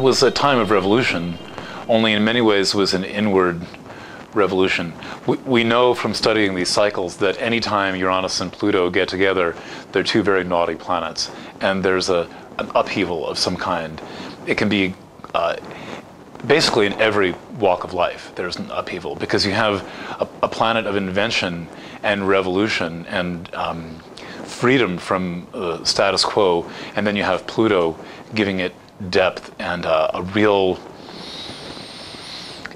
it was a time of revolution, only in many ways was an inward revolution. We know from studying these cycles that anytime Uranus and Pluto get together, they're two very naughty planets, and there's an upheaval of some kind. It can be basically in every walk of life there's an upheaval, because you have a planet of invention and revolution and freedom from the status quo, and then you have Pluto giving it depth and a real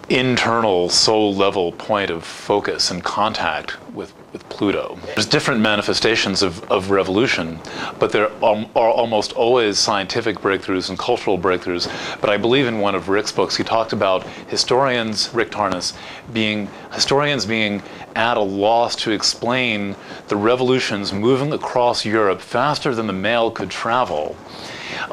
internal soul level point of focus and contact with Pluto. There's different manifestations of revolution, but there are almost always scientific breakthroughs and cultural breakthroughs. But I believe in one of Rick's books, he talked about historians, Rick Tarnas, being at a loss to explain the revolutions moving across Europe faster than the mail could travel,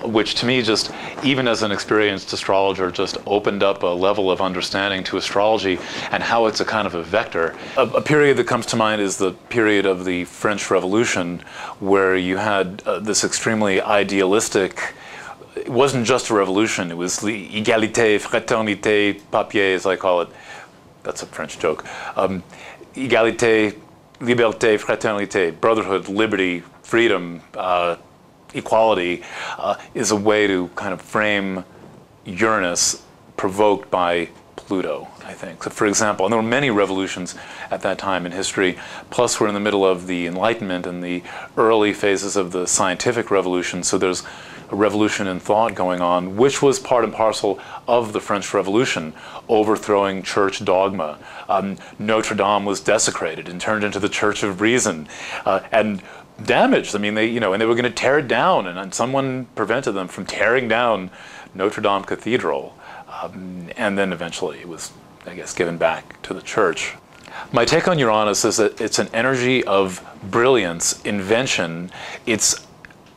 which to me, just even as an experienced astrologer, just opened up a level of understanding to astrology and how it's a kind of a vector. A period that comes to mind is the period of the French Revolution, where you had this extremely idealistic, it wasn't just a revolution, it was the égalité, fraternité, papier, as I call it. That's a French joke. Égalité, liberté, fraternité, brotherhood, liberty, freedom, equality is a way to kind of frame Uranus provoked by Pluto, I think. So for example, and there were many revolutions at that time in history, plus we're in the middle of the Enlightenment and the early phases of the scientific revolution, so there's a revolution in thought going on, which was part and parcel of the French Revolution, overthrowing church dogma. Notre Dame was desecrated and turned into the Church of Reason, and damaged. I mean, and they were going to tear it down, and someone prevented them from tearing down Notre Dame Cathedral. And then eventually it was, I guess, given back to the church. My take on Uranus is that it's an energy of brilliance, invention. It's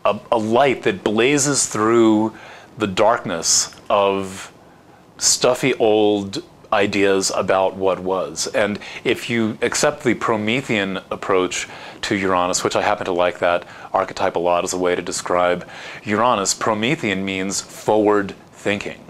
a light that blazes through the darkness of stuffy old ideas about what was. And if you accept the Promethean approach to Uranus, which I happen to like that archetype a lot as a way to describe Uranus, Promethean means forward thinking.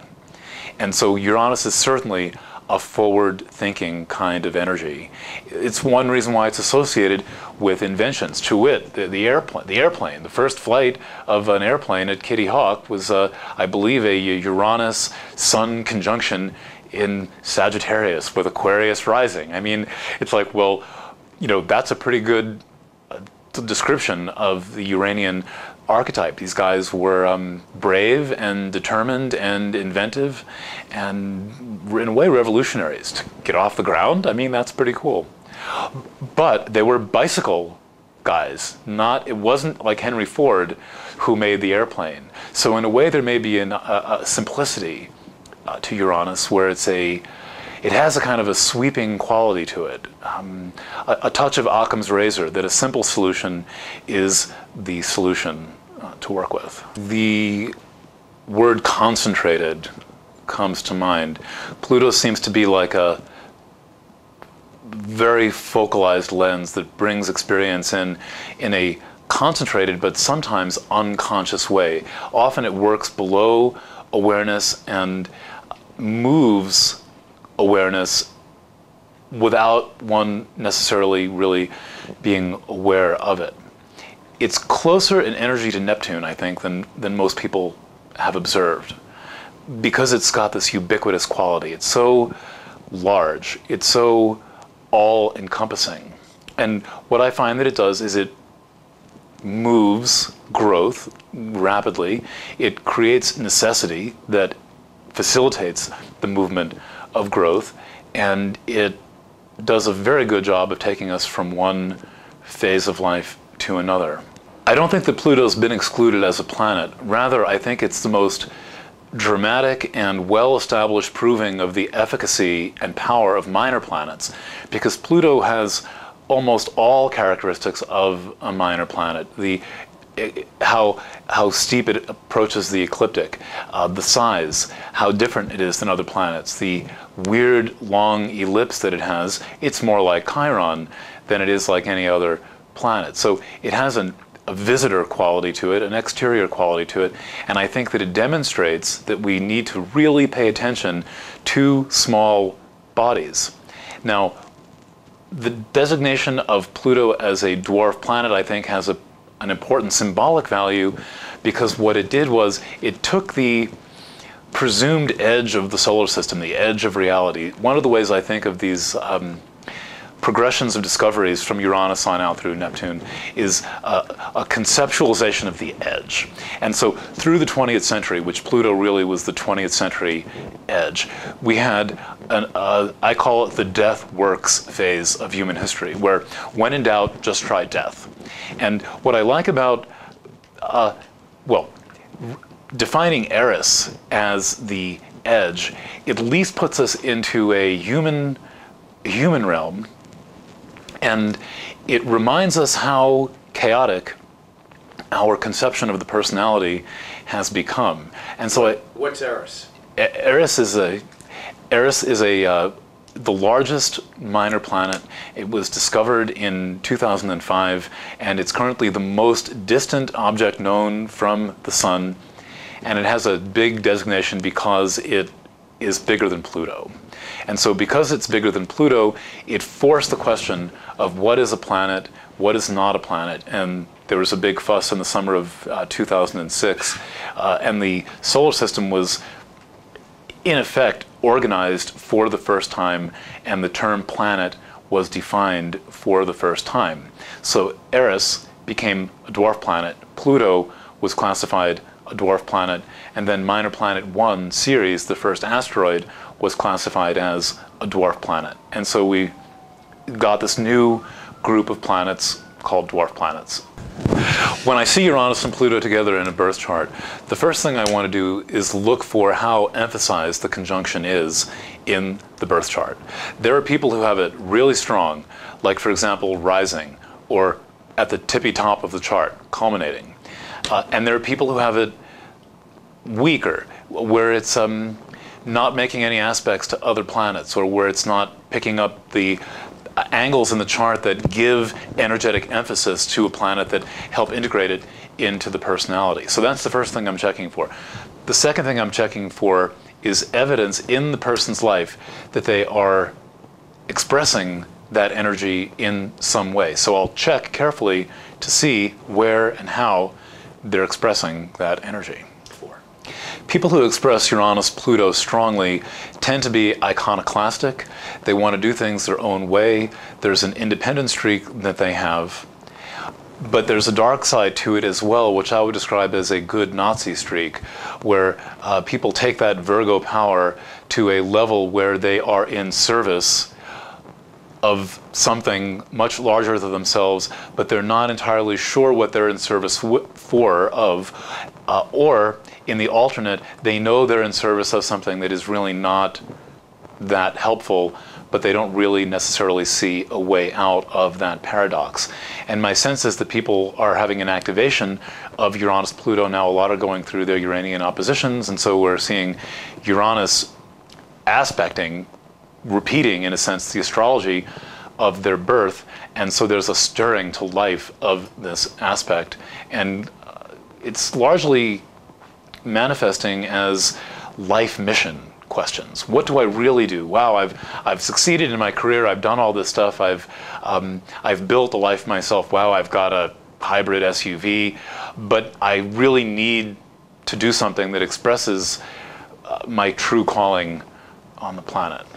And so Uranus is certainly a forward-thinking kind of energy. It's one reason why it's associated with inventions. To wit, the airplane. The first flight of an airplane at Kitty Hawk was, I believe, a Uranus-Sun conjunction in Sagittarius with Aquarius rising. I mean, it's like, well, that's a pretty good description of the Uranian archetype. These guys were brave and determined and inventive and in a way revolutionaries. To get off the ground, I mean, that's pretty cool. But they were bicycle guys. It wasn't like Henry Ford who made the airplane. So in a way there may be a simplicity to Uranus where it has a kind of a sweeping quality to it. A touch of Occam's razor, that a simple solution is the solution to work with. The word concentrated comes to mind. Pluto seems to be like a very focalized lens that brings experience in a concentrated but sometimes unconscious way. Often it works below awareness and moves awareness without one necessarily really being aware of it. It's closer in energy to Neptune, I think, than most people have observed, because it's got this ubiquitous quality. It's so large, it's so all-encompassing. And what I find that it does is it moves growth rapidly. It creates necessity that facilitates the movement of growth, and it does a very good job of taking us from one phase of life to another. I don't think that Pluto's been excluded as a planet. Rather, I think it's the most dramatic and well-established proving of the efficacy and power of minor planets, because Pluto has almost all characteristics of a minor planet. How steep it approaches the ecliptic, the size, how different it is than other planets, the weird long ellipse that it has. It's more like Chiron than it is like any other planet. So it has an a visitor quality to it, an exterior quality to it, and I think that it demonstrates that we need to really pay attention to small bodies. Now, the designation of Pluto as a dwarf planet, I think, has an important symbolic value, because what it did was it took the presumed edge of the solar system, the edge of reality. One of the ways I think of these progressions of discoveries from Uranus on out through Neptune is a conceptualization of the edge. And so through the 20th century, which Pluto really was the 20th century edge, we had, I call it the death works phase of human history, where when in doubt, just try death. And what I like about, well, defining Eris as the edge at least puts us into a human realm, and it reminds us how chaotic our conception of the personality has become. And so what's Eris? Eris is the largest minor planet. It was discovered in 2005, and it's currently the most distant object known from the Sun. And it has a big designation because it is bigger than Pluto. And so because it's bigger than Pluto, it forced the question of what is a planet, what is not a planet. And there was a big fuss in the summer of 2006, and the solar system was, in effect, organized for the first time, and the term planet was defined for the first time. So Eris became a dwarf planet, Pluto was classified a dwarf planet, and then Minor Planet 1 Ceres, the first asteroid, was classified as a dwarf planet. And so we got this new group of planets called dwarf planets. When I see Uranus and Pluto together in a birth chart, the first thing I want to do is look for how emphasized the conjunction is in the birth chart. There are people who have it really strong, like for example rising, or at the tippy top of the chart, culminating. And there are people who have it weaker, where it's not making any aspects to other planets, or where it's not picking up the angles in the chart that give energetic emphasis to a planet that help integrate it into the personality. So that's the first thing I'm checking for. The second thing I'm checking for is evidence in the person's life that they are expressing that energy in some way. So I'll check carefully to see where and how they're expressing that energy. People who express Uranus-Pluto strongly tend to be iconoclastic. They want to do things their own way. There's an independent streak that they have. But there's a dark side to it as well, which I would describe as a good Nazi streak, where people take that Virgo power to a level where they are in service of something much larger than themselves, but they're not entirely sure what they're in service for, or in the alternate, they know they're in service of something that is really not that helpful, but they don't really necessarily see a way out of that paradox. And my sense is that people are having an activation of Uranus-Pluto now. A lot are going through their Uranian oppositions, and so we're seeing Uranus aspecting, repeating, in a sense, the astrology of their birth, and so there's a stirring to life of this aspect, and it's largely manifesting as life mission questions. What do I really do? Wow, I've succeeded in my career. I've done all this stuff. I've built a life myself. Wow, I've got a hybrid SUV, but I really need to do something that expresses my true calling on the planet.